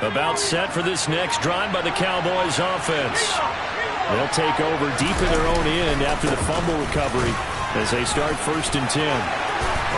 About set for this next drive by the Cowboys offense. They'll take over deep in their own end after the fumble recovery as they start 1st and 10.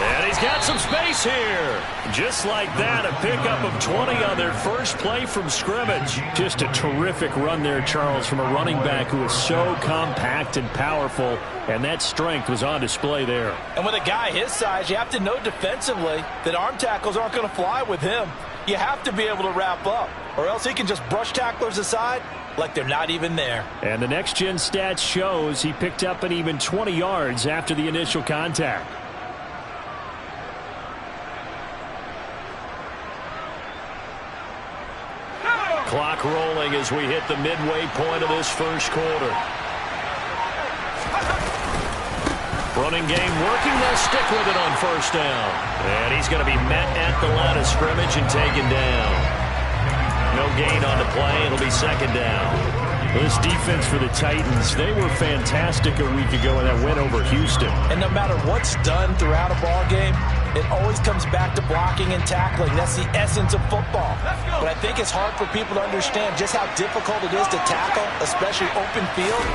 And he's got some space here. Just like that, a pickup of 20 on their first play from scrimmage. Just a terrific run there, Charles, from a running back who is so compact and powerful, and that strength was on display there. And with a guy his size, you have to know defensively that arm tackles aren't going to fly with him. You have to be able to wrap up, or else he can just brush tacklers aside like they're not even there. And the next-gen stats shows he picked up an even 20 yards after the initial contact. Clock rolling as we hit the midway point of this first quarter. Running game working. They'll stick with it on 1st down. And he's going to be met at the line of scrimmage and taken down. No gain on the play. It'll be 2nd down. This defense for the Titans, they were fantastic a week ago in that win over Houston. And no matter what's done throughout a ball game, it always comes back to blocking and tackling. That's the essence of football. But I think it's hard for people to understand just how difficult it is to tackle, especially open field.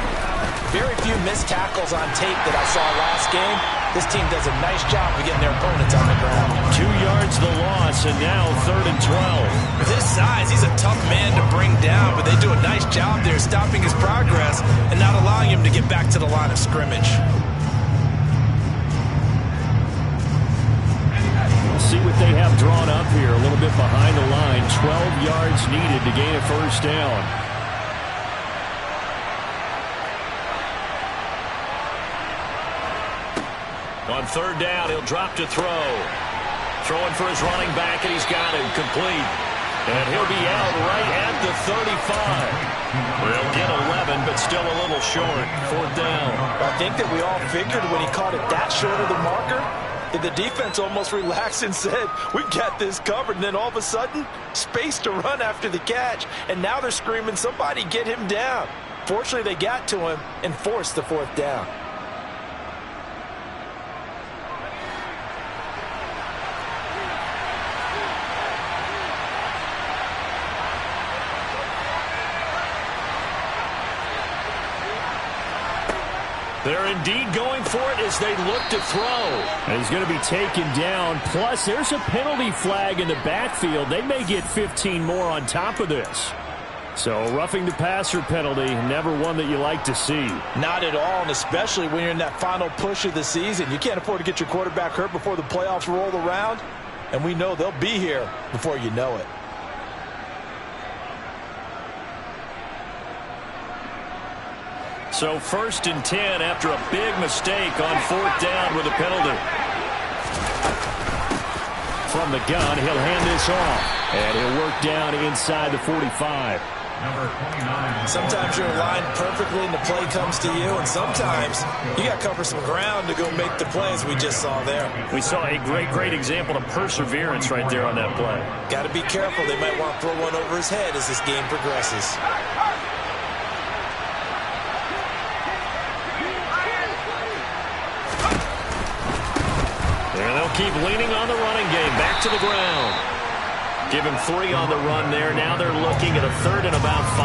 Very few missed tackles on tape that I saw last game. This team does a nice job of getting their opponents on the ground. 2 yards the loss, and now 3rd and 12. With his size, he's a tough man to bring down, but they do a nice job there stopping his progress and not allowing him to get back to the line of scrimmage. We'll see what they have drawn up here. A little bit behind the line. 12 yards needed to gain a 1st down. On 3rd down, he'll drop to throw. Throwing for his running back, and he's got him complete. And he'll be out right at the 35. They'll get 11, but still a little short. 4th down. I think that we all figured when he caught it that short of the marker, that the defense almost relaxed and said, we got this covered. And then all of a sudden, space to run after the catch. And now they're screaming, somebody get him down. Fortunately, they got to him and forced the 4th down. They're indeed going for it as they look to throw. And he's going to be taken down. Plus, there's a penalty flag in the backfield. They may get 15 more on top of this. So, roughing the passer penalty, never one that you like to see. Not at all, and especially when you're in that final push of the season. You can't afford to get your quarterback hurt before the playoffs roll around. And we know they'll be here before you know it. So 1st and 10 after a big mistake on 4th down with a penalty. From the gun, he'll hand this off. And he'll work down inside the 45. Sometimes you're aligned perfectly and the play comes to you, and sometimes you got to cover some ground to go make the plays we just saw there. We saw a great example of perseverance right there on that play. Got to be careful. They might want to throw one over his head as this game progresses. And they'll keep leaning on the running game. Back to the ground. Give him 3 on the run there. Now they're looking at a 3rd and about 5.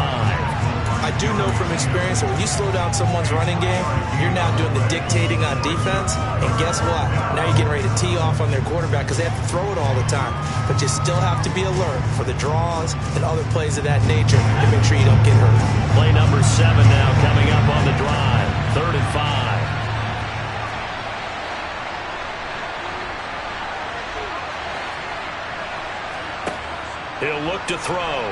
I do know from experience that when you slow down someone's running game, you're now doing the dictating on defense. And guess what? Now you're getting ready to tee off on their quarterback because they have to throw it all the time. But you still have to be alert for the draws and other plays of that nature to make sure you don't get hurt. Play number 7 now coming up on the drive. 3rd and 5. He'll look to throw.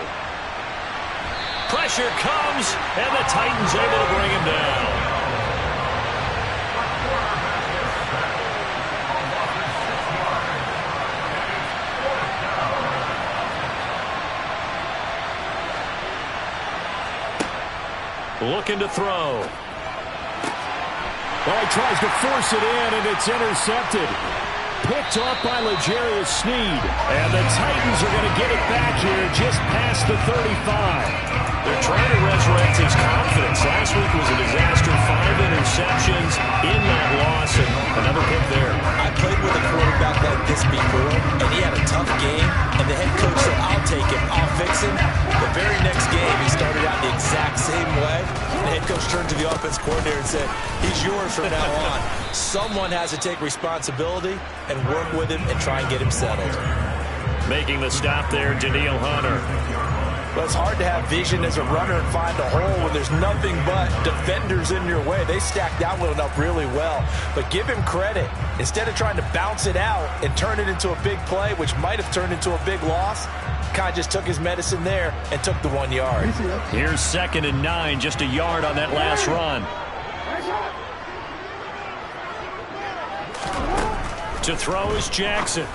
Pressure comes, and the Titans able to bring him down. Looking to throw. Well, he tries to force it in, and it's intercepted. Picked off by L'Jarius Sneed. And the Titans are going to get it back here just past the 35. They're trying to resurrect his confidence. Last week was a disaster. 5 interceptions in that loss, and another pick there. I played with a quarterback like this before, and he had a tough game, and the head coach said, I'll take him, I'll fix it. coach turned to the offense coordinator and said, he's yours from now on. Someone has to take responsibility and work with him and try and get him settled. Making the stop there, Daniil Hunter. Well, it's hard to have vision as a runner and find a hole when there's nothing but defenders in your way. They stacked that one up really well. But give him credit. Instead of trying to bounce it out and turn it into a big play, which might have turned into a big loss, kind of just took his medicine there and took the 1 yard. Here's 2nd and 9, just a yard on that last run. To throw is Jackson.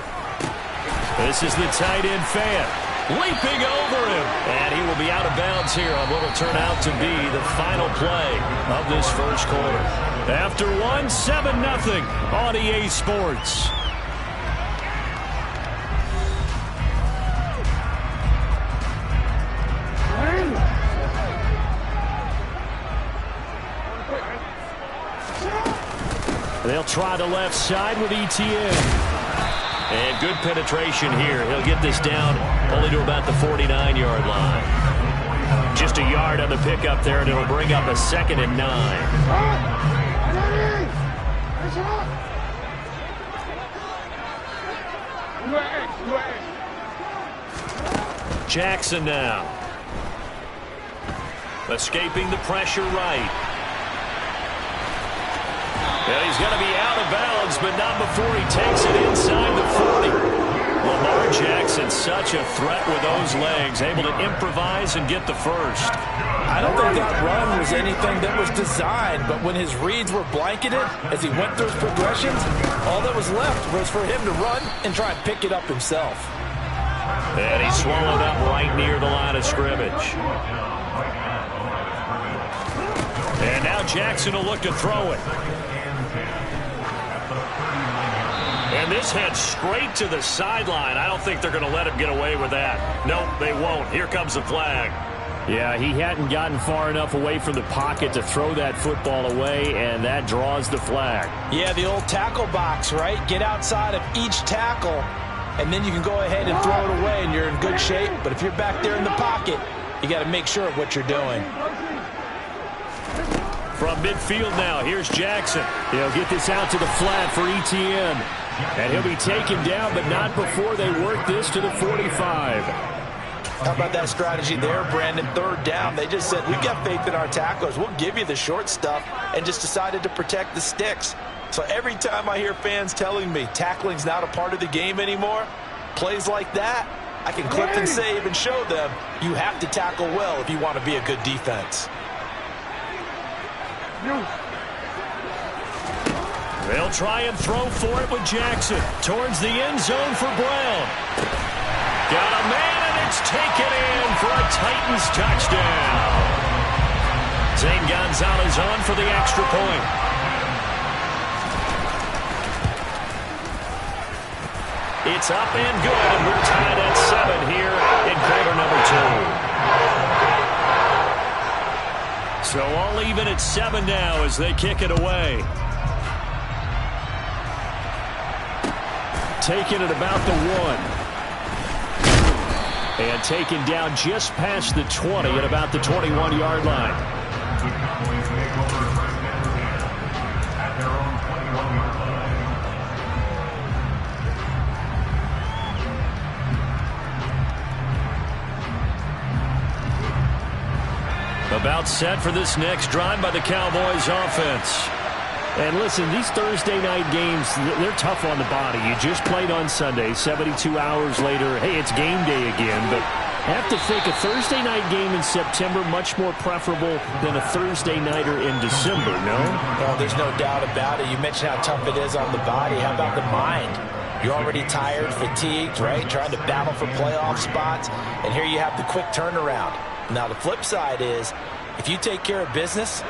This is the tight end fan. Leaping over him. And he will be out of bounds here on what will turn out to be the final play of this first quarter. After one, 7-0 on EA Sports. They'll try the left side with Etienne. And good penetration here. He'll get this down only to about the 49-yard line. Just a yard on the pickup there, and it'll bring up a 2nd and 9. Jackson now. Escaping the pressure right. And he's going to be out of bounds, but not before he takes it inside the 40. Lamar Jackson, such a threat with those legs, able to improvise and get the first. I don't think that run was anything that was designed, but when his reads were blanketed, as he went through his progressions, all that was left was for him to run and try and pick it up himself. And he swallowed up right near the line of scrimmage. And now Jackson will look to throw it. And this heads straight to the sideline. I don't think they're going to let him get away with that. Nope, they won't. Here comes the flag. Yeah, he hadn't gotten far enough away from the pocket to throw that football away, and that draws the flag. Yeah, the old tackle box, right? Get outside of each tackle, and then you can go ahead and throw it away, and you're in good shape. But if you're back there in the pocket, you got to make sure of what you're doing. From midfield now, here's Jackson. He'll get this out to the flat for Etienne. And he'll be taken down, but not before they work this to the 45. How about that strategy there, Brandon? 3rd down. They just said, we've got faith in our tacklers. We'll give you the short stuff, and just decided to protect the sticks. So every time I hear fans telling me tackling's not a part of the game anymore, plays like that, I can clip and save and show them you have to tackle well if you want to be a good defense. They'll try and throw for it with Jackson. Towards the end zone for Brown. Got a man, and it's taken in for a Titans touchdown. Zane Gonzalez on for the extra point. It's up and good, and we're tied at 7 here in quarter number 2. So all even at 7 now as they kick it away. Taken at about the 1. And taken down just past the 20 at about the 21-yard line. About set for this next drive by the Cowboys offense. And listen, these Thursday night games, they're tough on the body. You just played on Sunday, 72 hours later, hey, it's game day again. But I have to think a Thursday night game in September much more preferable than a Thursday nighter in December, no? Well, there's no doubt about it. You mentioned how tough it is on the body. How about the mind? You're already tired, fatigued, right? Trying to battle for playoff spots. And here you have the quick turnaround. Now, the flip side is, if you take care of business,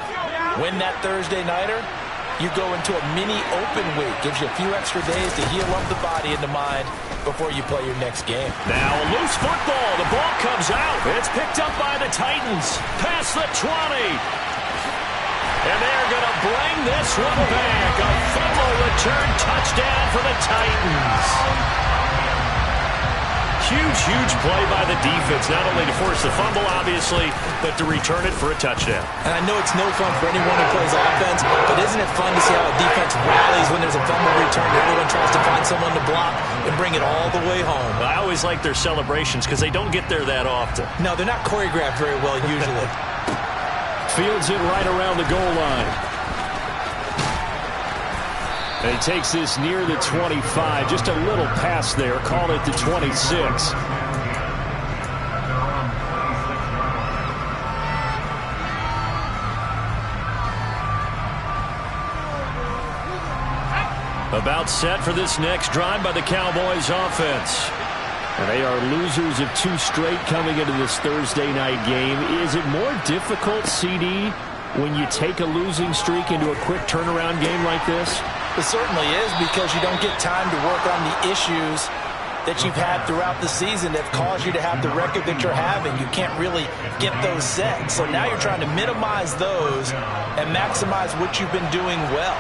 win that Thursday nighter, you go into a mini open week. Gives you a few extra days to heal up the body and the mind before you play your next game. Now a loose football. The ball comes out. It's picked up by the Titans. Past the 20. And they're going to bring this one back. A fumble return touchdown for the Titans. Huge play by the defense, not only to force the fumble, obviously, but to return it for a touchdown. And I know it's no fun for anyone who plays offense, but isn't it fun to see how a defense rallies when there's a fumble return and everyone tries to find someone to block and bring it all the way home? I always like their celebrations because they don't get there that often. No, they're not choreographed very well usually. Fields it right around the goal line. And he takes this near the 25. Just a little pass there. Call it the 26. About set for this next drive by the Cowboys offense. And they are losers of 2 straight coming into this Thursday night game. Is it more difficult, CD, when you take a losing streak into a quick turnaround game like this? It certainly is, because you don't get time to work on the issues that you've had throughout the season that have caused you to have the record that you're having. You can't really get those set. So now you're trying to minimize those and maximize what you've been doing well.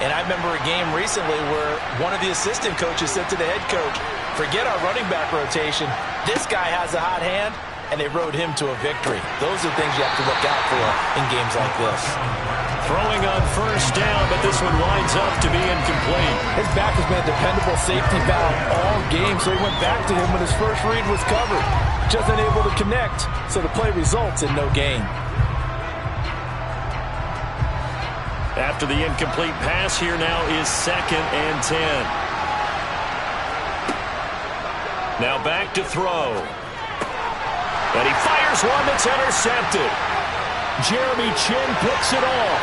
And I remember a game recently where one of the assistant coaches said to the head coach, forget our running back rotation. This guy has a hot hand, and they rode him to a victory. Those are things you have to look out for in games like this. Throwing on first down, but this one winds up to be incomplete. His back has been a dependable safety valve all game, so he went back to him when his first read was covered. Just unable to connect, so the play results in no gain. After the incomplete pass, here now is 2nd and 10. Now back to throw. And he fires one that's intercepted. Jeremy Chin picks it off.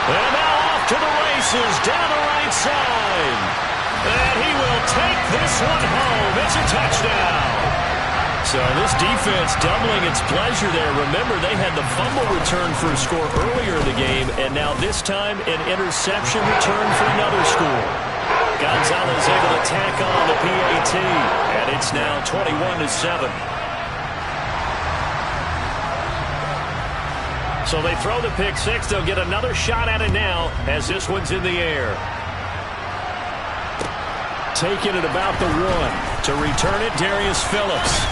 And now off to the races down the right side. And he will take this one home. It's a touchdown. So this defense doubling its pleasure there. Remember, they had the fumble return for a score earlier in the game, and now this time an interception return for another score. Gonzalez able to tack on the PAT, and it's now 21-7. So they throw the pick six. They'll get another shot at it now as this one's in the air. Taking it about the 1. To return it, Darius Phillips.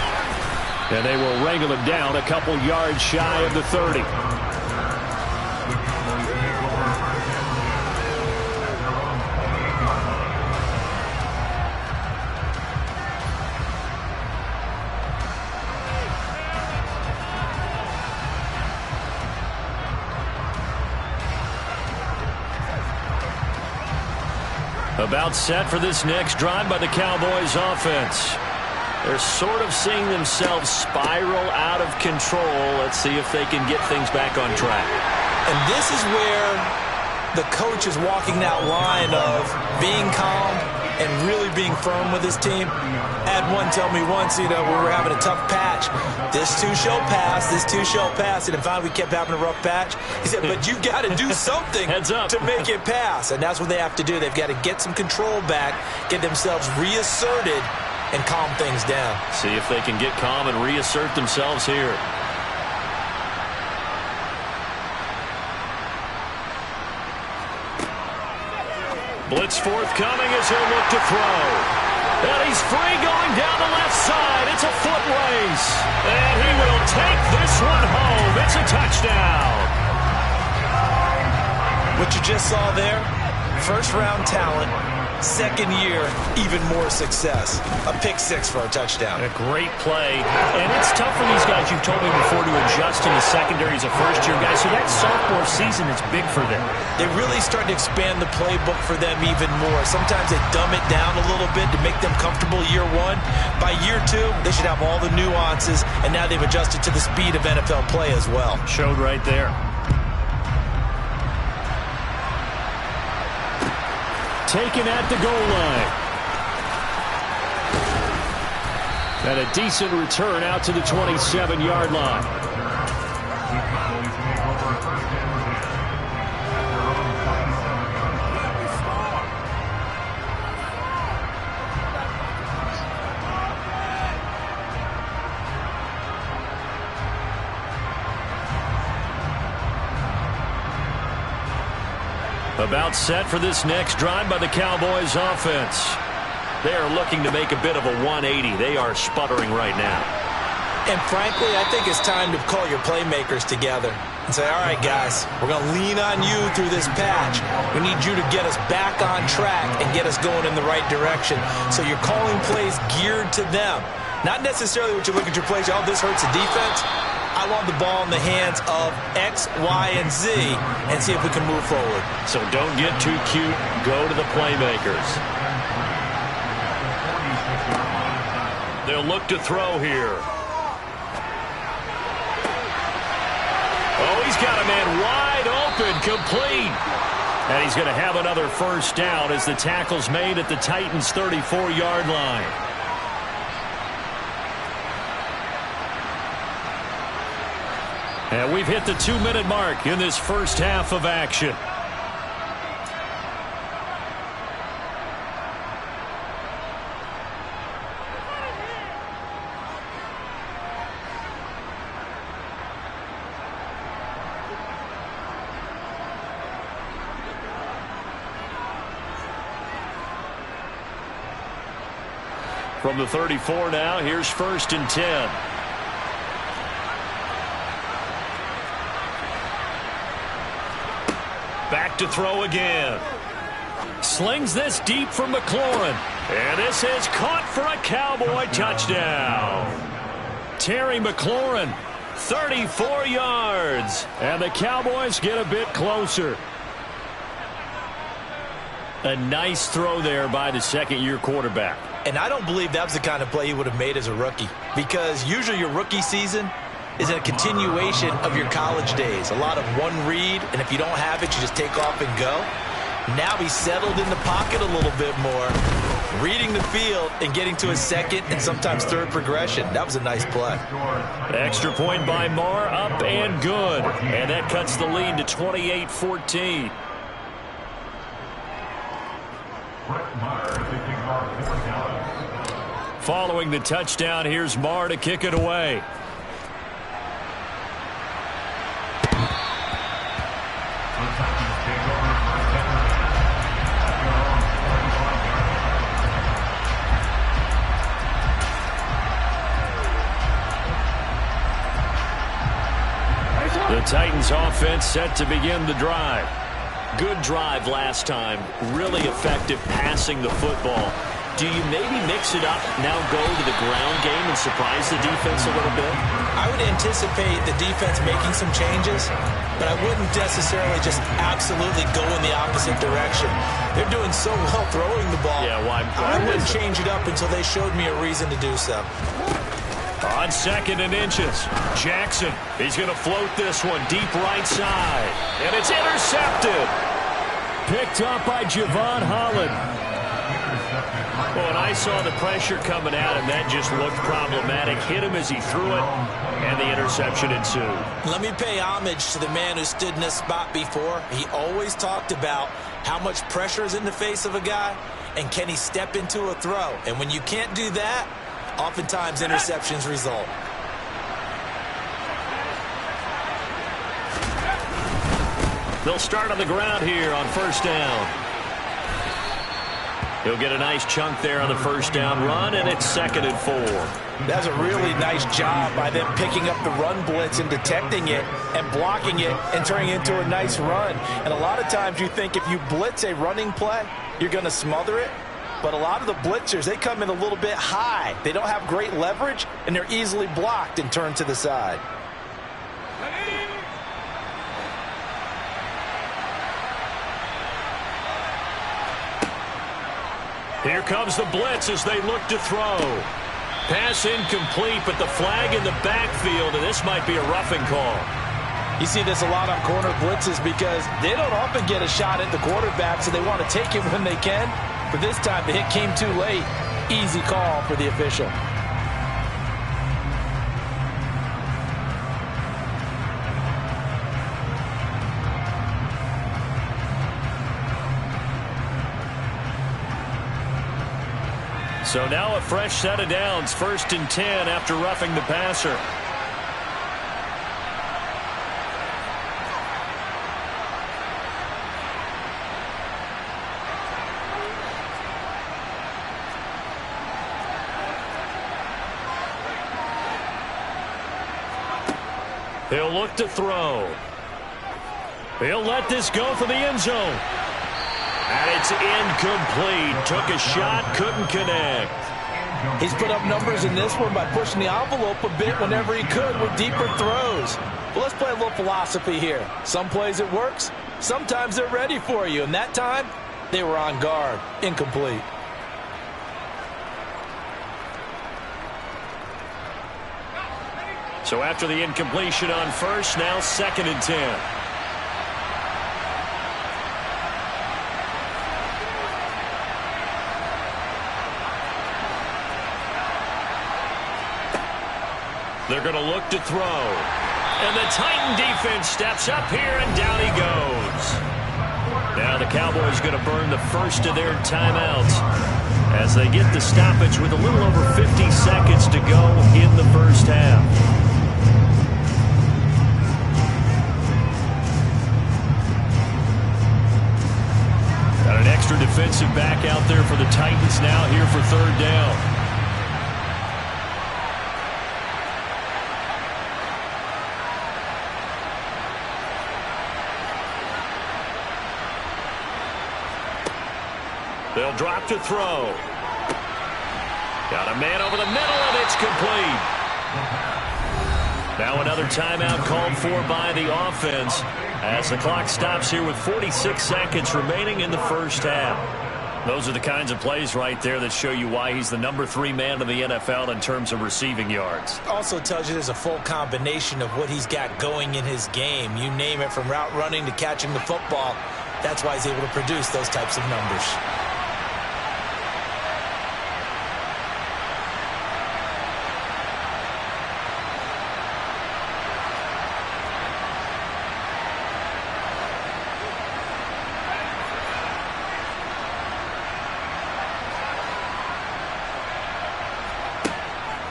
And they will wrangle him down a couple yards shy of the 30. About set for this next drive by the Cowboys offense. They're sort of seeing themselves spiral out of control. Let's see if they can get things back on track. And this is where the coach is walking that line of being calm and really being firm with his team. I had one tell me once, we were having a tough patch. This too shall pass, this too shall pass. And finally we kept having a rough patch. He said, but you've got to do something to make it pass. And that's what they have to do. They've got to get some control back, get themselves reasserted, and calm things down. See if they can get calm and reassert themselves here. Blitz forthcoming as he'll look to throw. And he's free going down the left side. It's a foot race. And he will take this one home. It's a touchdown. What you just saw there, first-round talent, second year, even more success. A pick six for a touchdown. A great play. And it's tough for these guys, you've told me before, to adjust in the secondary as a first-year guy. So that sophomore season is big for them. They really start to expand the playbook for them even more. Sometimes they dumb it down a little bit to make them comfortable year one. By year two, they should have all the nuances, and now they've adjusted to the speed of NFL play as well. Showed right there. Taken at the goal line. And a decent return out to the 27-yard line. About set for this next drive by the Cowboys offense. They are looking to make a bit of a 180. They are sputtering right now. And frankly, I think it's time to call your playmakers together and say, all right, guys, we're going to lean on you through this patch. We need you to get us back on track and get us going in the right direction. So you're calling plays geared to them. Not necessarily what you look at your plays, oh, this hurts the defense. I want the ball in the hands of X, Y, and Z and see if we can move forward. So don't get too cute. Go to the playmakers. They'll look to throw here. Oh, he's got a man wide open, complete. And he's going to have another first down as the tackle's made at the Titans' 34-yard line. And we've hit the 2-minute mark in this first half of action. From the 34 now, here's 1st and 10. Back to throw again. Slings this deep for McLaurin. And this is caught for a Cowboy touchdown. Terry McLaurin, 34 yards. And the Cowboys get a bit closer. A nice throw there by the second-year quarterback. And I don't believe that was the kind of play he would have made as a rookie, because usually your rookie season is a continuation of your college days. A lot of one read, and if you don't have it, you just take off and go. Now he's settled in the pocket a little bit more, reading the field and getting to his second and sometimes third progression. That was a nice play. Extra point by Marr, up and good. And that cuts the lead to 28-14. Following the touchdown, here's Marr to kick it away. The Titans offense set to begin the drive. Good drive last time. Really effective passing the football. Do you maybe mix it up, now go to the ground game and surprise the defense a little bit? I would anticipate the defense making some changes, but I wouldn't necessarily just absolutely go in the opposite direction. They're doing so well throwing the ball. Yeah, why I wouldn't change it up until they showed me a reason to do so. On 2nd and inches, Jackson, he's going to float this one deep right side. And it's intercepted. Picked up by Javon Holland. Well, when I saw the pressure coming at him, that just looked problematic. Hit him as he threw it, and the interception ensued. Let me pay homage to the man who stood in this spot before. He always talked about how much pressure is in the face of a guy, and can he step into a throw. And when you can't do that, oftentimes interceptions result. They'll start on the ground here on 1st down. He'll get a nice chunk there on the 1st down run, and it's 2nd and 4. That's a really nice job by them picking up the run blitz and detecting it and blocking it and turning it into a nice run. And a lot of times you think if you blitz a running play, you're going to smother it. But a lot of the blitzers, they come in a little bit high. They don't have great leverage, and they're easily blocked and turned to the side. Here comes the blitz as they look to throw. Pass incomplete, but the flag in the backfield, and this might be a roughing call. You see this a lot on corner blitzes because they don't often get a shot at the quarterback, so they want to take it when they can. But this time, the hit came too late. Easy call for the official. So now a fresh set of downs, 1st and 10 after roughing the passer. He'll look to throw. He'll let this go for the end zone. And it's incomplete. Took a shot, couldn't connect. He's put up numbers in this one by pushing the envelope a bit whenever he could with deeper throws. Well, let's play a little philosophy here. Some plays it works. Sometimes they're ready for you. And that time, they were on guard. Incomplete. So after the incompletion on first, now 2nd and 10. They're going to look to throw. And the Titan defense steps up here, and down he goes. Now the Cowboys going to burn the first of their timeouts as they get the stoppage with a little over 50 seconds to go in the first half. Got an extra defensive back out there for the Titans now here for 3rd down. They'll drop to throw. Got a man over the middle, and it's complete. Now another timeout called for by the offense as the clock stops here with 46 seconds remaining in the first half. Those are the kinds of plays right there that show you why he's the number 3 man in the NFL in terms of receiving yards. Also tells you there's a full combination of what he's got going in his game. You name it, from route running to catching the football. That's why he's able to produce those types of numbers.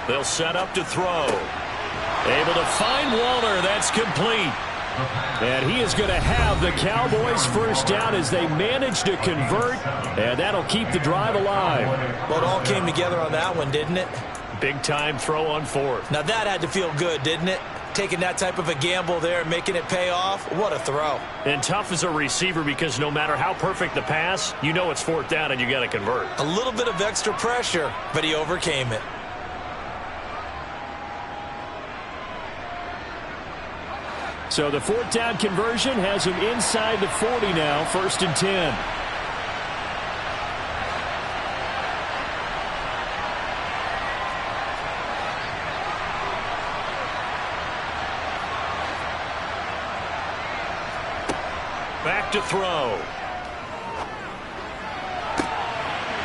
They'll set up to throw. Able to find Waller. That's complete. And he is going to have the Cowboys first down as they manage to convert. And that'll keep the drive alive. Well, it all came together on that one, didn't it? Big time throw on 4th. Now that had to feel good, didn't it? Taking that type of a gamble there, making it pay off. What a throw. And tough as a receiver because no matter how perfect the pass, you know it's 4th down and you got to convert. A little bit of extra pressure, but he overcame it. So the 4th down conversion has him inside the 40 now, 1st and 10. Back to throw.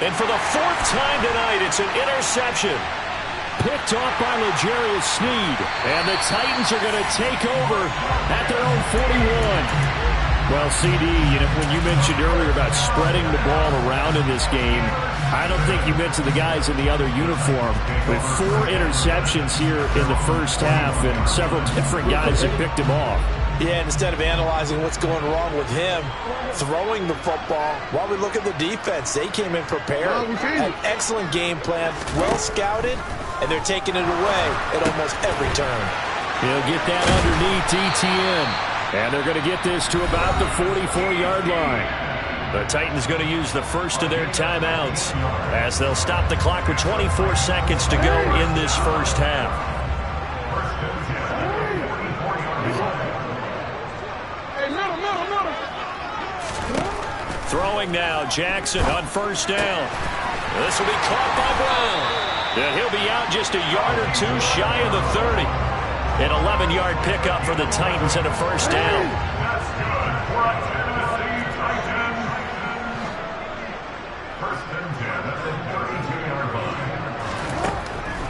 And for the 4th time tonight, it's an interception. Picked off by Sneed. And the Titans are going to take over at their own 41. Well, CD, when you mentioned earlier about spreading the ball around in this game, I don't think you meant to the guys in the other uniform. With 4 interceptions here in the first half, and several different guys that picked him off. Yeah, and instead of analyzing what's going wrong with him, throwing the football, while we look at the defense, they came in prepared. An excellent game plan, well scouted, and they're taking it away at almost every turn. He'll get that underneath ETN. And they're going to get this to about the 44-yard line. The Titans going to use the first of their timeouts as they'll stop the clock with 24 seconds to go in this first half. Throwing now, Jackson on 1st down. This will be caught by Brown. And he'll be out just a yard or 2 shy of the 30. An 11-yard pickup for the Titans and a 1st down.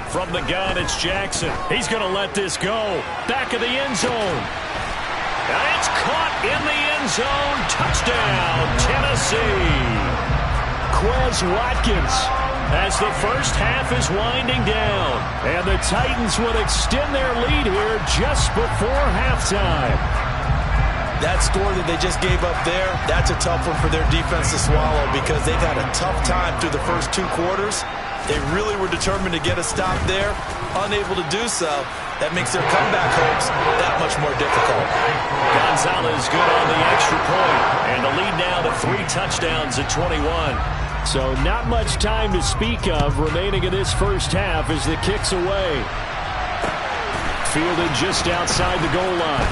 From the gun, it's Jackson. He's going to let this go. Back of the end zone. And it's caught in the end zone. Touchdown, Tennessee. Quez Watkins as the first half is winding down. And the Titans will extend their lead here just before halftime. That score that they just gave up there, that's a tough one for their defense to swallow because they've had a tough time through the first 2 quarters. They really were determined to get a stop there, unable to do so. That makes their comeback hopes that much more difficult. Gonzalez good on the extra point, and the lead now to 3 touchdowns at 21. So not much time to speak of remaining in this first half as the kick's away. Fielded just outside the goal line.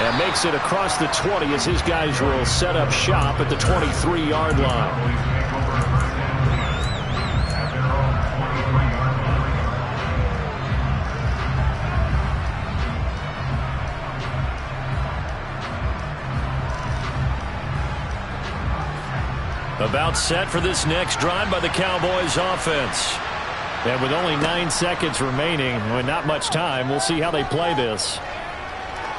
And makes it across the 20 as his guys will set up shop at the 23-yard line. About set for this next drive by the Cowboys offense. And with only 9 seconds remaining, with not much time, we'll see how they play this.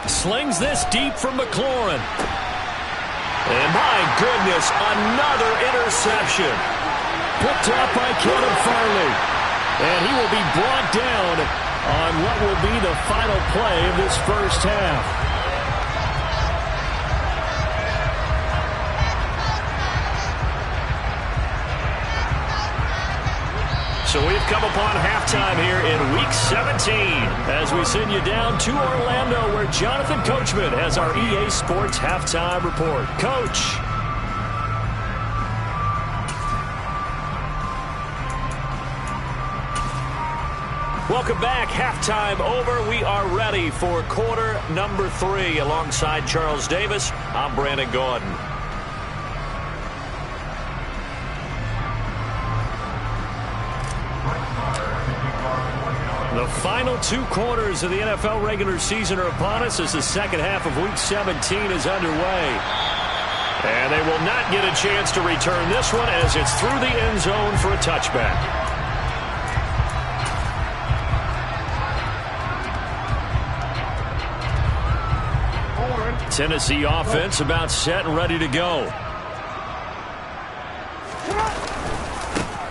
Slings this deep from McLaurin. And my goodness, another interception. Picked up by Kevin Farley. And he will be brought down on what will be the final play of this first half. So we've come upon halftime here in Week 17 as we send you down to Orlando where Jonathan Coachman has our EA Sports Halftime Report. Coach. Welcome back. Halftime over. We are ready for quarter number 3 alongside Charles Davis. I'm Brandon Gordon. The final 2 quarters of the NFL regular season are upon us as the second half of Week 17 is underway. And they will not get a chance to return this one as it's through the end zone for a touchback. Tennessee offense about set and ready to go.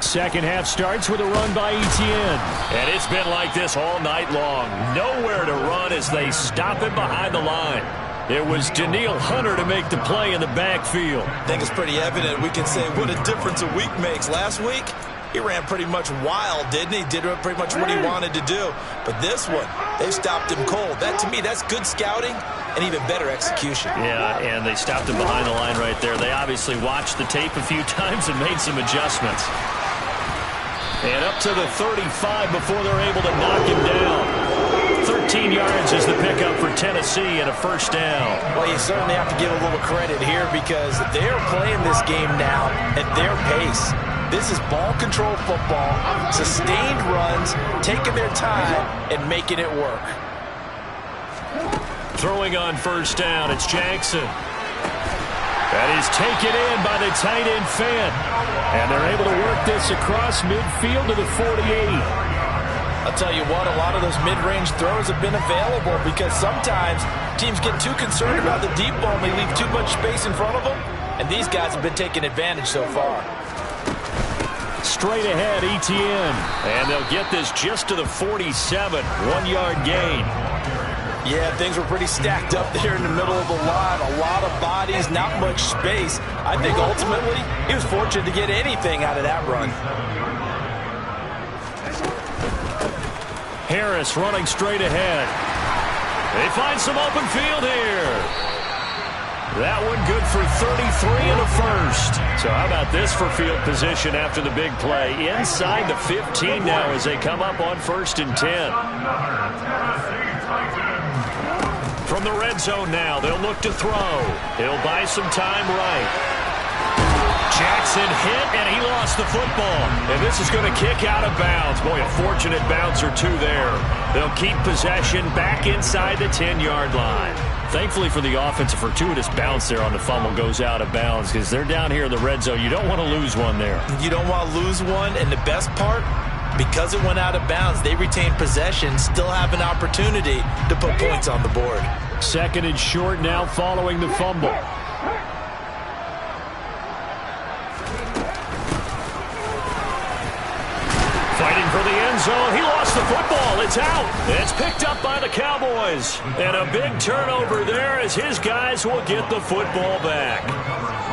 Second half starts with a run by Etienne. And it's been like this all night long. Nowhere to run as they stop him behind the line. It was Danielle Hunter to make the play in the backfield. I think it's pretty evident. We can say what a difference a week makes. Last week, he ran pretty much wild, didn't he? Did pretty much what he wanted to do. But this one, they stopped him cold. That, to me, that's good scouting and even better execution. Yeah, and they stopped him behind the line right there. They obviously watched the tape a few times and made some adjustments. And up to the 35 before they're able to knock him down. 13 yards is the pickup for Tennessee and a first down. Well, you certainly have to give a little credit here because they're playing this game now at their pace. This is ball control football, sustained runs, taking their time and making it work. Throwing on first down, it's Jackson. That is taken in by the tight end Fant. And they're able to work this across midfield to the 48. I'll tell you what, a lot of those mid-range throws have been available because sometimes teams get too concerned about the deep ball and they leave too much space in front of them. And these guys have been taking advantage so far. Straight ahead, Etienne. And they'll get this just to the 47. 1-yard gain. Yeah, things were pretty stacked up there in the middle of the line. A lot of bodies, not much space. I think ultimately he was fortunate to get anything out of that run. Harris running straight ahead. They find some open field here. That one good for 33 and a first. So how about this for field position after the big play? Inside the 15 now as they come up on 1st and 10. From the red zone now, they'll look to throw. He'll buy some time right. Jackson hit, and he lost the football. And this is going to kick out of bounds. Boy, a fortunate bounce or two there. They'll keep possession back inside the 10-yard line. Thankfully for the offense, a fortuitous bounce there on the fumble goes out of bounds because they're down here in the red zone. You don't want to lose one there. You don't want to lose one, and the best part, because it went out of bounds, they retain possession, still have an opportunity to put points on the board. Second and short now following the fumble. Fighting for the end zone. He lost the football. It's out. It's picked up by the Cowboys. And a big turnover there as his guys will get the football back.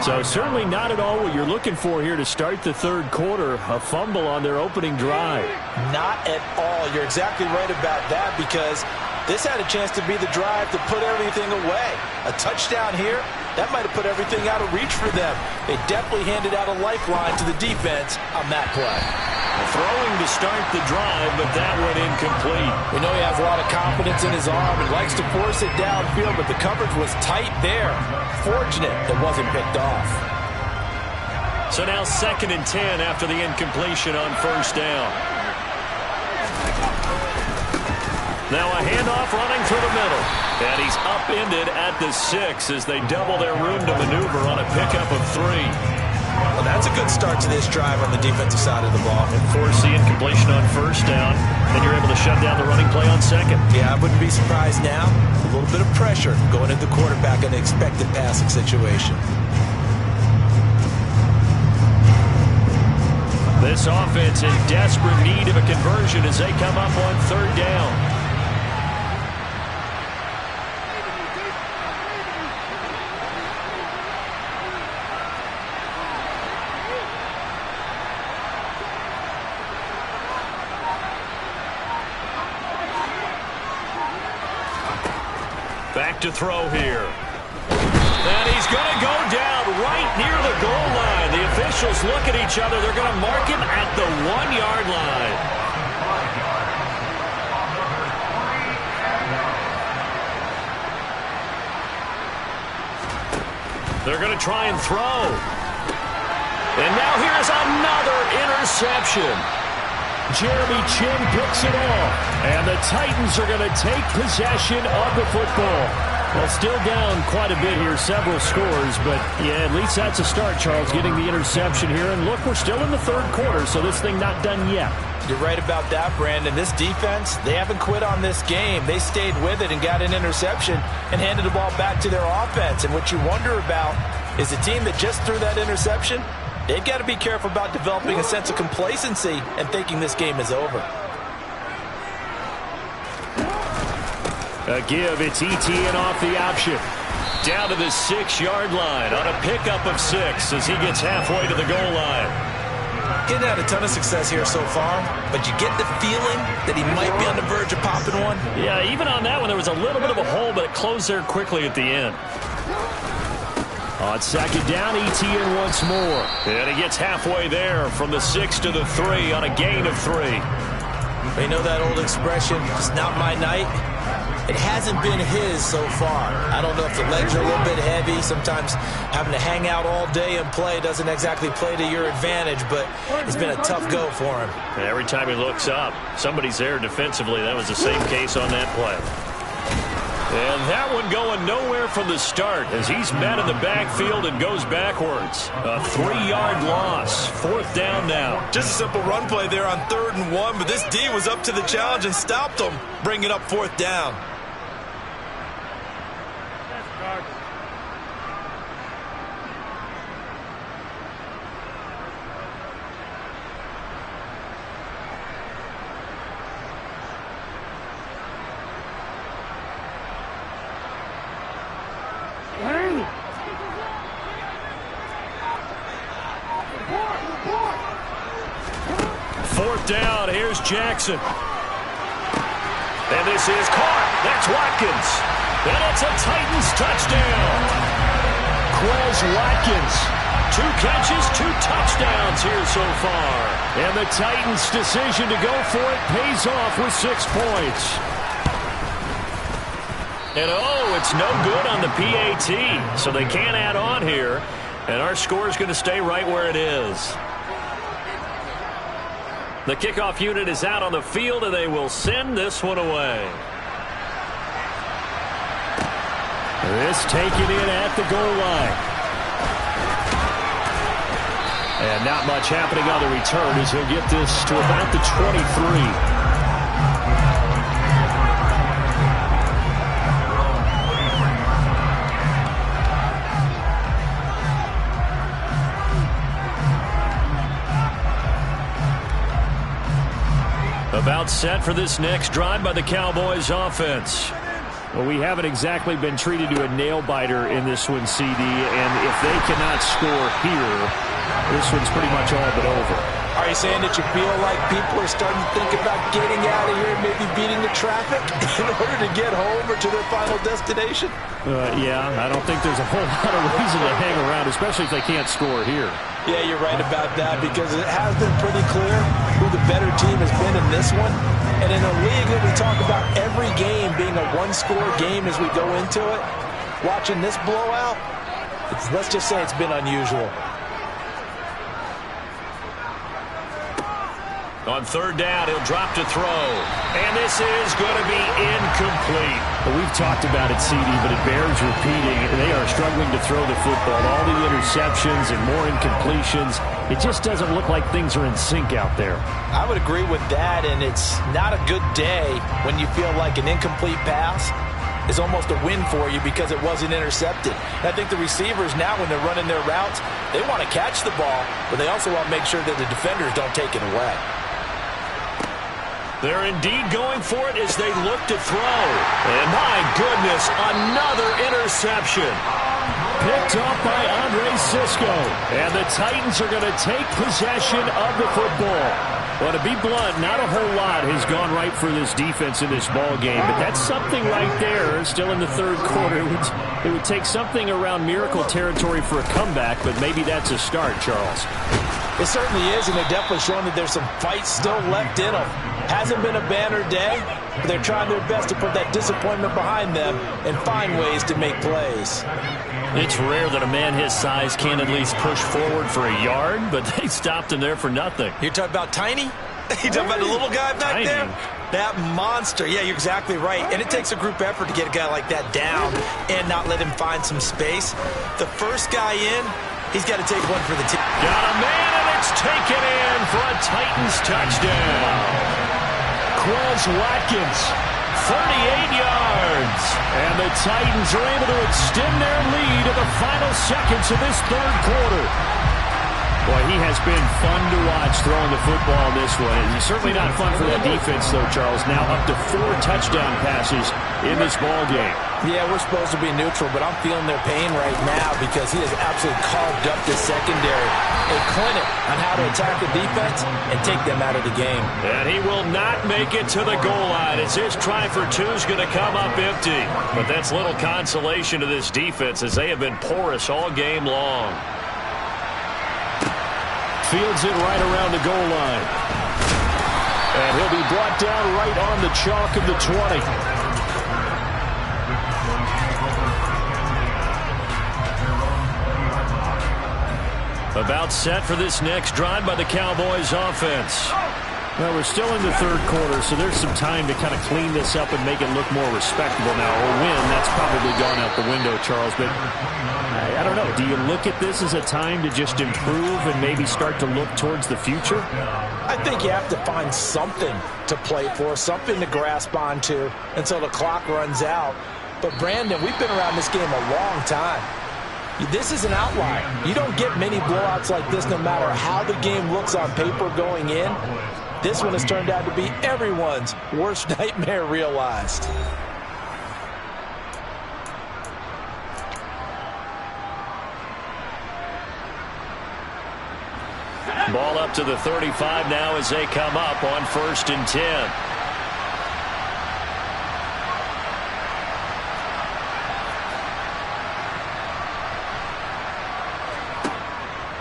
So certainly not at all what you're looking for here to start the third quarter. A fumble on their opening drive. Not at all. You're exactly right about that, because this had a chance to be the drive to put everything away. A touchdown here, that might have put everything out of reach for them. They definitely handed out a lifeline to the defense on that play. Throwing to start the drive, but that went incomplete. We know he has a lot of confidence in his arm and likes to force it downfield, but the coverage was tight there. Fortunate it wasn't picked off. So now 2nd and 10 after the incompletion on first down. Now a handoff running through the middle. And he's upended at the 6 as they double their room to maneuver on a pickup of 3. Well, that's a good start to this drive on the defensive side of the ball. And force the incompletion on first down. Then you're able to shut down the running play on 2nd. Yeah, I wouldn't be surprised now. A little bit of pressure going into the quarterback in an expected passing situation. This offense in desperate need of a conversion as they come up on 3rd down. Back to throw here. And he's going to go down right near the goal line. The officials look at each other. They're going to mark him at the 1-yard line. They're going to try and throw. And now here's another interception. Jeremy Chin picks it off. And the Titans are going to take possession of the football. Well, still down quite a bit here, several scores, but yeah, at least that's a start, Charles, getting the interception here. And look, we're still in the third quarter, so this thing not done yet. You're right about that, Brandon. This defense, they haven't quit on this game. They stayed with it and got an interception and handed the ball back to their offense. And what you wonder about is the team that just threw that interception, they've got to be careful about developing a sense of complacency and thinking this game is over. A give, it's ETN off the option. Down to the 6-yard line on a pickup of 6 as he gets halfway to the goal line. Getting had a ton of success here so far, but you get the feeling that he might be on the verge of popping one. Yeah, even on that one, there was a little bit of a hole, but it closed there quickly at the end. On 2nd down, ETN once more. And he gets halfway there from the 6 to the 3 on a gain of 3. You know that old expression, it's not my night? It hasn't been his so far. I don't know if the legs are a little bit heavy. Sometimes having to hang out all day and play doesn't exactly play to your advantage, but it's been a tough go for him. And every time he looks up, somebody's there defensively. That was the same case on that play. And that one going nowhere from the start as he's met in the backfield and goes backwards. A 3-yard loss. 4th down now. Just a simple run play there on 3rd and 1, but this D was up to the challenge and stopped him, bringing up 4th down. Down, here's Jackson. And this is caught. That's Watkins. And it's a Titans touchdown. Quez Watkins. 2 catches, 2 touchdowns here so far. And the Titans' decision to go for it pays off with 6 points. And oh, it's no good on the PAT. So they can't add on here. And our score is going to stay right where it is. The kickoff unit is out on the field, and they will send this one away. This taken in at the goal line. And not much happening on the return as he'll get this to about the 23. About set for this next drive by the Cowboys offense. Well, we haven't exactly been treated to a nail-biter in this one, CD, and if they cannot score here, this one's pretty much all but over. Are you saying that you feel like people are starting to think about getting out of here and maybe beating the traffic in order to get home or to their final destination? Yeah, I don't think there's a whole lot of reason to hang around, especially if they can't score here. Yeah, you're right about that, because it has been pretty clear who the better team has been in this one. And in a league that we talk about every game being a one-score game as we go into it, watching this blowout, let's just say it's been unusual. On third down, he'll drop to throw. And this is going to be incomplete. Well, we've talked about it, CD, but it bears repeating. They are struggling to throw the football. All the interceptions and more incompletions. It just doesn't look like things are in sync out there. I would agree with that, and it's not a good day when you feel like an incomplete pass is almost a win for you because it wasn't intercepted. And I think the receivers now, when they're running their routes, they want to catch the ball, but they also want to make sure that the defenders don't take it away. They're indeed going for it as they look to throw. And my goodness, another interception. Picked up by Andre Sisco. And the Titans are going to take possession of the football. Well, to be blunt, not a whole lot has gone right for this defense in this ball game, but that's something right there. Still in the third quarter. It would take something around miracle territory for a comeback, but maybe that's a start, Charles. It certainly is, and they're definitely showing that there's some fight still left in them. Hasn't been a banner day, but they're trying their best to put that disappointment behind them and find ways to make plays. It's rare that a man his size can at least push forward for a yard, but they stopped him there for nothing. You're talking about Tiny? You're talking about the little guy back Tiny. there? That monster. Yeah, you're exactly right. And it takes a group effort to get a guy like that down and not let him find some space. The first guy in, he's got to take one for the team. Got a man, and it's taken in for a Titans touchdown. Quez Watkins, 38 yards. And the Titans are able to extend their lead in the final seconds of this third quarter. Boy, he has been fun to watch throwing the football in this one. It's certainly not fun for that defense, though, Charles. Now up to 4 touchdown passes in this ball game. Yeah, we're supposed to be neutral, but I'm feeling their pain right now because he has absolutely carved up the secondary. A clinic on how to attack the defense and take them out of the game. And he will not make it to the goal line as his try for 2 is going to come up empty. But that's little consolation to this defense as they have been porous all game long. Fields it right around the goal line. And he'll be brought down right on the chalk of the 20. About set for this next drive by the Cowboys offense. Well, we're still in the third quarter, so there's some time to kind of clean this up and make it look more respectable now. Or win, that's probably gone out the window, Charles. But I don't know. Do you look at this as a time to just improve and maybe start to look towards the future? I think you have to find something to play for, something to grasp onto until the clock runs out. But, Brandon, we've been around this game a long time. This is an outlier. You don't get many blowouts like this no matter how the game looks on paper going in. This one has turned out to be everyone's worst nightmare realized. Ball up to the 35 now as they come up on 1st and 10.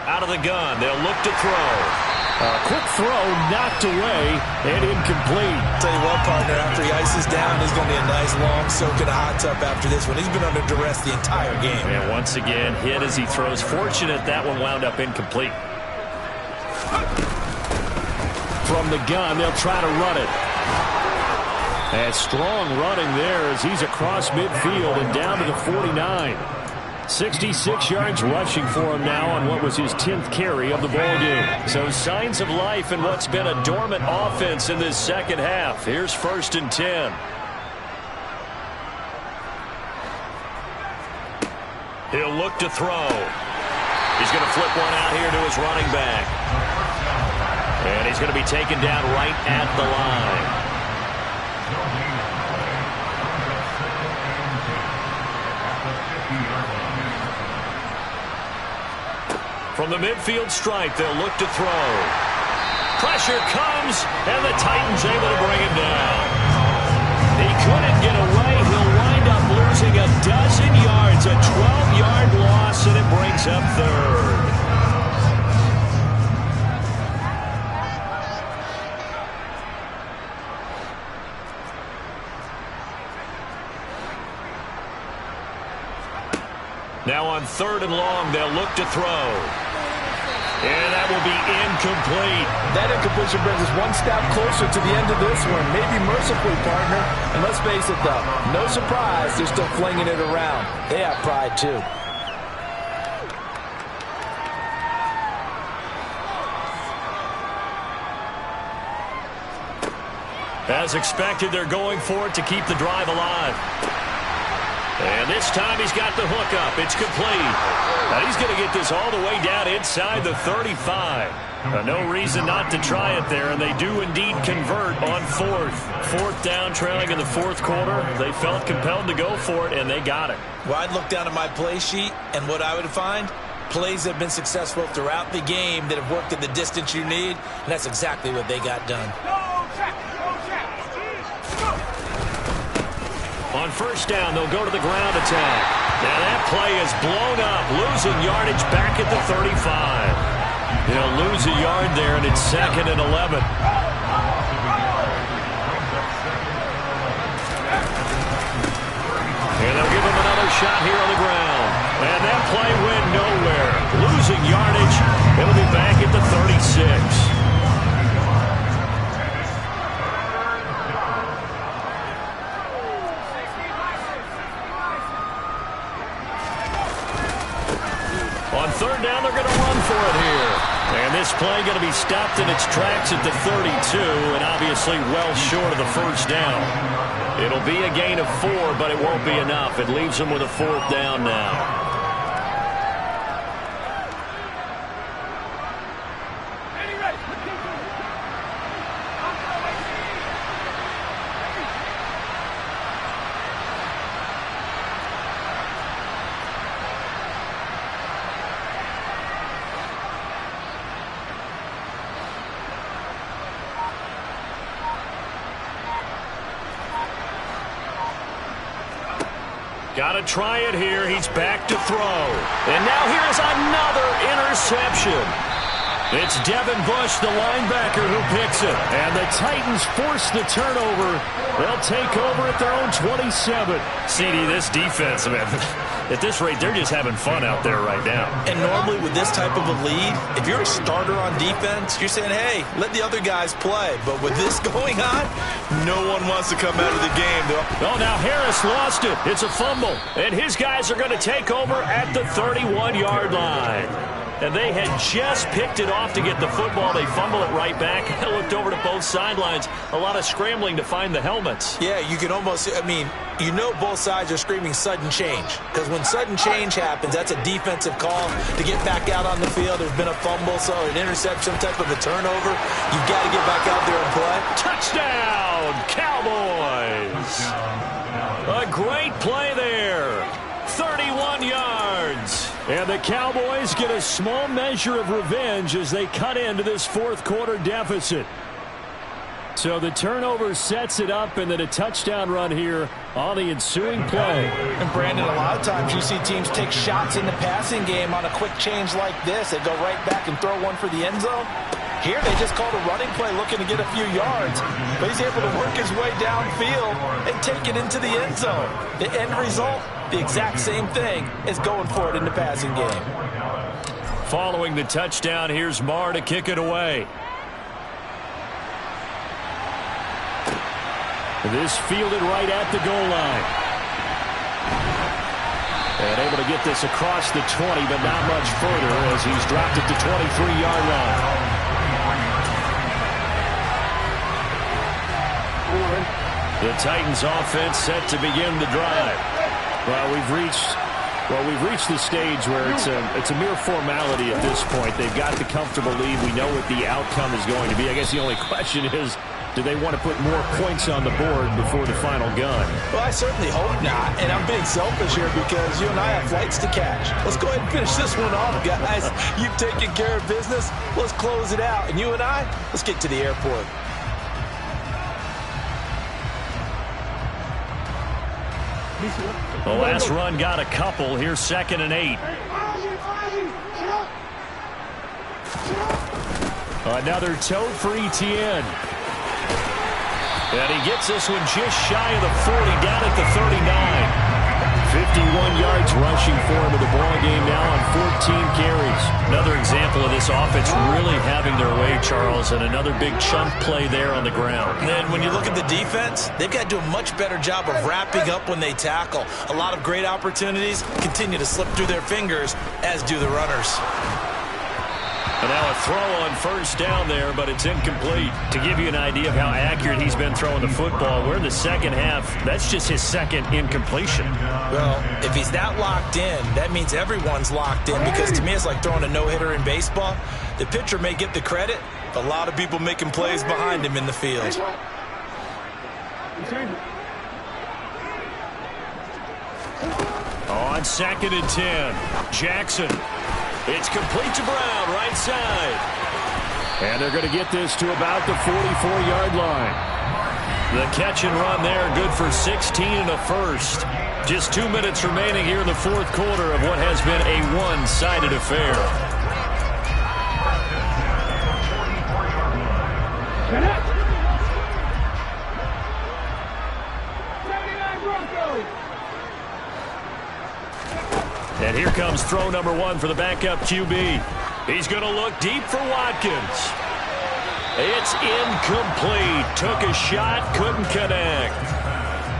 Out of the gun, they'll look to throw. Quick throw, knocked away, and incomplete. Tell you what, partner, after he ices down, he's going to be a nice long soak in a hot tub after this one. He's been under duress the entire game. And once again, hit as he throws. Fortunate that one wound up incomplete. From the gun, they'll try to run it. And strong running there as he's across midfield and down to the 49. 66 yards rushing for him now on what was his 10th carry of the ball game. So signs of life in what's been a dormant offense in this second half. Here's 1st and 10. He'll look to throw. He's going to flip one out here to his running back. And he's going to be taken down right at the line. From the midfield stripe, they'll look to throw. Pressure comes, and the Titans able to bring him down. He couldn't get away. He'll wind up losing a dozen yards, a 12-yard loss, and it brings up third. Now on 3rd and long, they'll look to throw. And that will be incomplete. That incompletion brings us one step closer to the end of this one. Maybe mercifully, partner. And let's face it, though, no surprise, they're still flinging it around. They have pride, too. As expected, they're going for it to keep the drive alive. And this time he's got the hook up. It's complete. Now he's going to get this all the way down inside the 35. No reason not to try it there, and they do indeed convert on 4th. 4th down, trailing in the 4th quarter. They felt compelled to go for it, and they got it. Well, I'd look down at my play sheet, and what I would find, plays that have been successful throughout the game that have worked at the distance you need, and that's exactly what they got done. On 1st down, they'll go to the ground attack. Now that play is blown up, losing yardage back at the 35. They'll lose a yard there, and it's 2nd and 11. And they'll give him another shot here on the ground. And that play went nowhere. Losing yardage. It'll be back at the 36. On 3rd down, they're going to run for it here. And this play going to be stopped in its tracks at the 32, and obviously well short of the 1st down. It'll be a gain of 4, but it won't be enough. It leaves them with a 4th down now. Got to try it here. He's back to throw. And now here's another interception. It's Devin Bush, the linebacker, who picks it. And the Titans force the turnover. They'll take over at their own 27. CD, this defense, man, at this rate, they're just having fun out there right now. And normally with this type of a lead, if you're a starter on defense, you're saying, hey, let the other guys play. But with this going on, no one wants to come out of the game. Oh, now Harris lost it. It's a fumble. And his guys are going to take over at the 31-yard line. And they had just picked it off to get the football. They fumble it right back. I looked over to both sidelines. A lot of scrambling to find the helmets. Yeah, you can almost, I mean, you know both sides are screaming sudden change. Because when sudden change happens, that's a defensive call to get back out on the field. There's been a fumble, so an interception, some type of a turnover. You've got to get back out there and play. Touchdown, Cowboys. A great play there. 31 yards. And the Cowboys get a small measure of revenge as they cut into this 4th quarter deficit. So the turnover sets it up, and then a touchdown run here on the ensuing play. And Brandon, a lot of times you see teams take shots in the passing game on a quick change like this. They go right back and throw one for the end zone. Here they just called a running play looking to get a few yards. But he's able to work his way downfield and take it into the end zone. The end result, the exact same thing as going for it in the passing game. Following the touchdown, here's Marr to kick it away. This fielded right at the goal line. And able to get this across the 20, but not much further as he's dropped it to 23-yard line. The Titans offense set to begin the drive. Well, we've reached Well, we've reached the stage where it's a mere formality at this point. They've got the comfortable lead. We know what the outcome is going to be. I guess the only question is, do they want to put more points on the board before the final gun? Well, I certainly hope not, and I'm being selfish here because you and I have flights to catch. Let's go ahead and finish this one off, guys. You've taken care of business. Let's close it out, and you and I, let's get to the airport. The last run got a couple. Here's 2nd and 8. Another tote for Etienne. And he gets this one just shy of the 40, down at the 39. 51 yards rushing for him in the ball game now on 14 carries. Another example of this offense really having their way, Charles, and another big chunk play there on the ground. And then when you look at the defense, they've got to do a much better job of wrapping up when they tackle. A lot of great opportunities continue to slip through their fingers, as do the runners. And now a throw on first down there, but it's incomplete. To give you an idea of how accurate he's been throwing the football, we're in the second half. That's just his second incompletion. Well, if he's that locked in, that means everyone's locked in, because to me it's like throwing a no-hitter in baseball. The pitcher may get the credit, but a lot of people making plays behind him in the field. On 2nd and 10, Jackson. It's complete to Brown, right side. And they're going to get this to about the 44-yard line. The catch and run there, good for 16 and a first. Just 2 minutes remaining here in the fourth quarter of what has been a one-sided affair. And here comes throw number 1 for the backup QB. He's going to look deep for Watkins. It's incomplete. Took a shot, couldn't connect.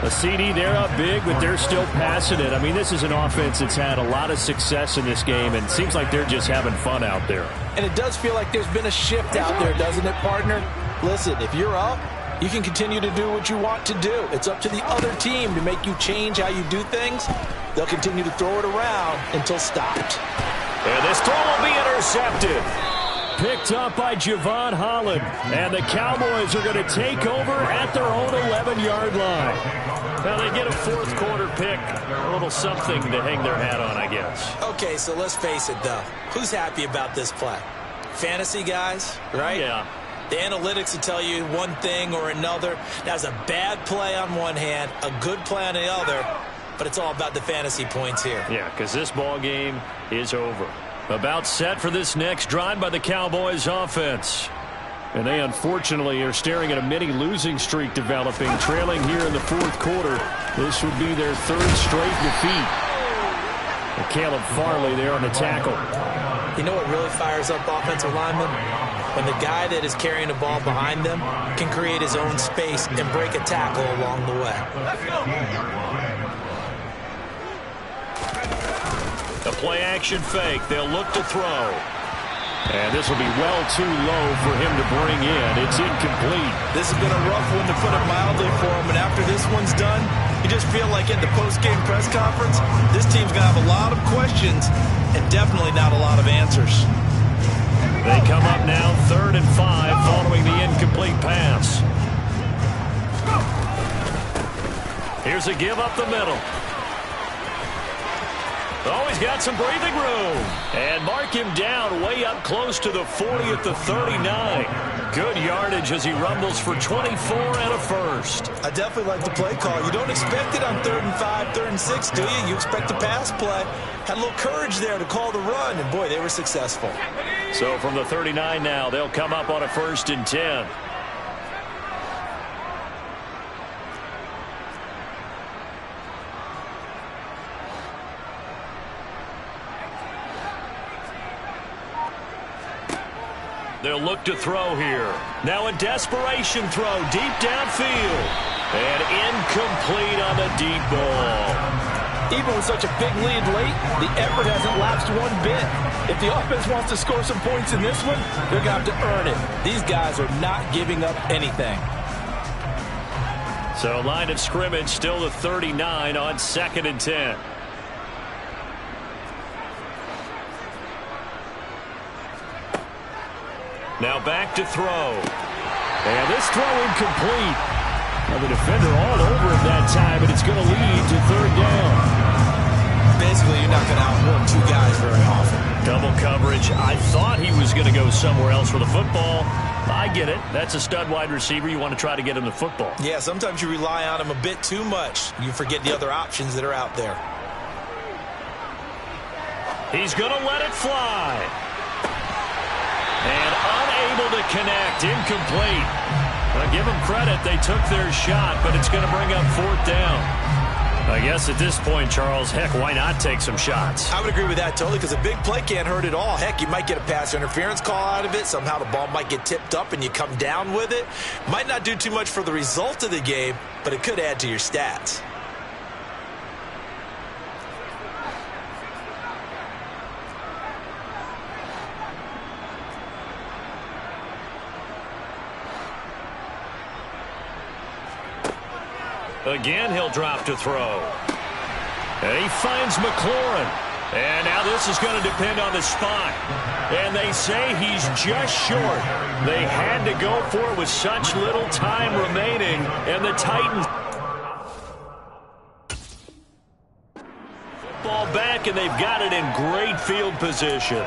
A CD, they're up big, but they're still passing it. I mean, this is an offense that's had a lot of success in this game, and it seems like they're just having fun out there. And it does feel like there's been a shift out there, doesn't it, partner? Listen, if you're up, you can continue to do what you want to do. It's up to the other team to make you change how you do things. They'll continue to throw it around until stopped. And this throw will be intercepted. Picked up by Javon Holland. And the Cowboys are going to take over at their own 11-yard line. Now they get a fourth quarter pick. A little something to hang their hat on, I guess. Okay, so let's face it, though. Who's happy about this play? Fantasy guys, right? Yeah. The analytics will tell you one thing or another. That's a bad play on one hand, a good play on the other, but it's all about the fantasy points here. Yeah, because this ball game is over. About set for this next drive by the Cowboys offense. And they unfortunately are staring at a mini losing streak developing, trailing here in the fourth quarter. This would be their third straight defeat. And Caleb Farley there on the tackle. You know what really fires up offensive linemen? When the guy that is carrying the ball behind them can create his own space and break a tackle along the way. The play-action fake. They'll look to throw. And this will be well too low for him to bring in. It's incomplete. This has been a rough one, to put it mildly, for him. And after this one's done, you just feel like at the post-game press conference, this team's going to have a lot of questions and definitely not a lot of answers. They come up now 3rd and 5 following the incomplete pass. Here's a give up the middle. Oh, he's got some breathing room. And mark him down way up close to the 40 at the 39. Good yardage as he rumbles for 24 and a first. I definitely like the play call. You don't expect it on 3rd and 5, 3rd and 6, do you? You expect a pass play. Had a little courage there to call the run, and boy, they were successful. So from the 39 now, they'll come up on a 1st and 10. They'll look to throw here. Now a desperation throw deep downfield. And incomplete on the deep ball. Even with such a big lead late, the effort hasn't lapsed one bit. If the offense wants to score some points in this one, they're going to have to earn it. These guys are not giving up anything. So line of scrimmage still the 39 on 2nd and 10. Now back to throw. And this throw incomplete. Well, the defender all over him that time, and it's going to lead to third down. Basically, you're not going to outrun two guys very often. Double coverage. I thought he was going to go somewhere else for the football. I get it. That's a stud wide receiver. You want to try to get him the football. Yeah, sometimes you rely on him a bit too much. You forget the other options that are out there. He's going to let it fly. And unable to connect. Incomplete. Well, give them credit. They took their shot, but it's going to bring up fourth down. I guess at this point, Charles, heck, why not take some shots? I would agree with that totally, because a big play can't hurt at all. Heck, you might get a pass interference call out of it. Somehow the ball might get tipped up and you come down with it. Might not do too much for the result of the game, but it could add to your stats. Again, he'll drop to throw. And he finds McLaurin. And now this is going to depend on the spot. And they say he's just short. They had to go for it with such little time remaining. And the Titans... Ball back, and they've got it in great field position.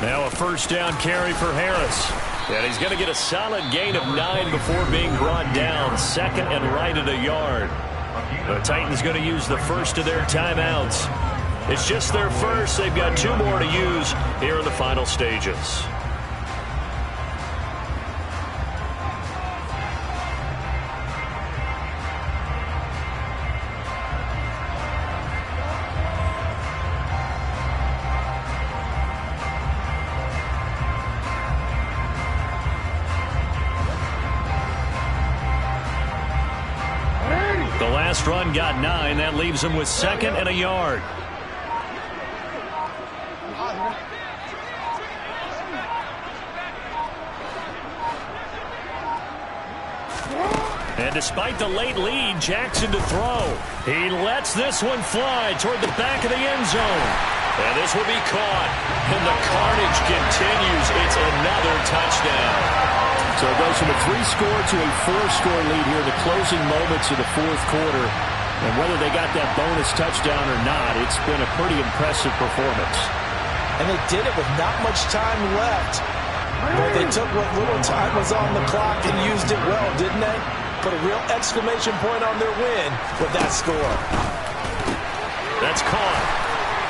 Now a first down carry for Harris. And he's going to get a solid gain of 9 before being brought down. Second and right at a yard. The Titans going to use the first of their timeouts. It's just their first. They've got 2 more to use here in the final stages. Last run got 9. That leaves him with second and a yard. And despite the late lead, Jackson to throw. He lets this one fly toward the back of the end zone. And this will be caught. And the carnage continues. It's another touchdown. So it goes from a 3-score to a 4-score lead here in the closing moments of the fourth quarter. And whether they got that bonus touchdown or not, it's been a pretty impressive performance. And they did it with not much time left. But they took what little time was on the clock and used it well, didn't they? Put a real exclamation point on their win with that score. That's caught.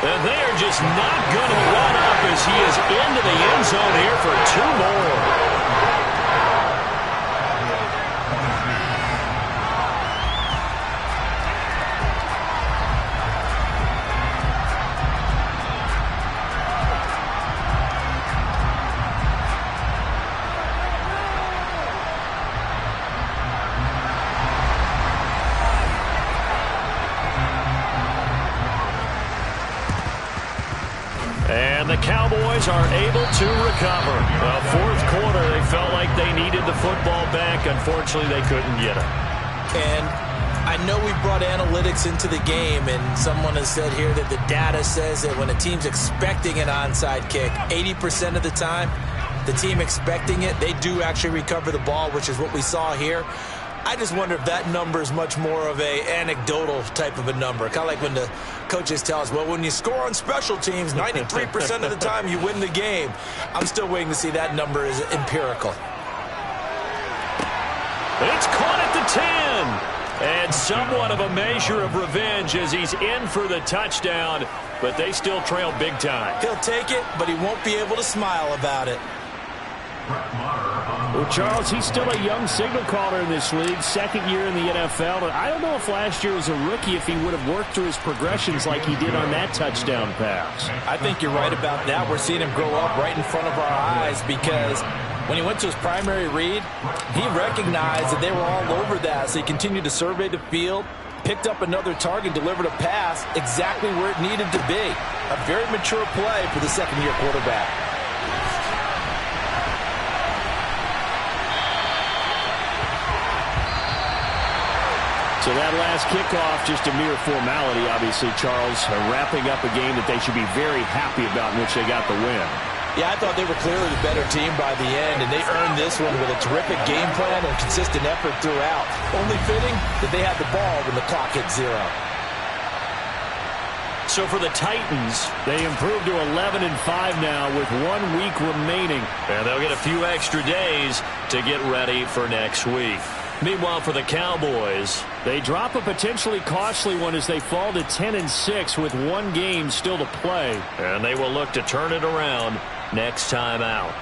And they are just not going to run up as he is into the end zone here for 2 more. And the Cowboys are able to recover. Well, fourth quarter, they felt like they needed the football back. Unfortunately, they couldn't get it. And I know we brought analytics into the game, and someone has said here that the data says that when a team's expecting an onside kick, 80% of the time, the team expecting it, they do actually recover the ball, which is what we saw here. I just wonder if that number is much more of a anecdotal type of a number. Kind of like when the coaches tell us, well, when you score on special teams, 93% of the time you win the game. I'm still waiting to see that number is empirical. It's caught at the 10. And somewhat of a measure of revenge as he's in for the touchdown. But they still trail big time. He'll take it, but he won't be able to smile about it. Well, Charles, he's still a young signal caller in this league, second year in the NFL. And I don't know if last year as a rookie if he would have worked through his progressions like he did on that touchdown pass. I think you're right about that. We're seeing him grow up right in front of our eyes because when he went to his primary read, he recognized that they were all over that. So he continued to survey the field, Picked up another target, delivered a pass exactly where it needed to be. A very mature play for the second-year quarterback. So that last kickoff, just a mere formality, obviously, Charles, wrapping up a game that they should be very happy about in which they got the win. Yeah, I thought they were clearly the better team by the end, and they earned this one with a terrific game plan and consistent effort throughout. Only fitting that they had the ball when the clock hit 0. So for the Titans, they improved to 11-5 now with 1 week remaining. And they'll get a few extra days to get ready for next week. Meanwhile, for the Cowboys, they drop a potentially costly one as they fall to 10-6 with 1 game still to play. And they will look to turn it around next time out.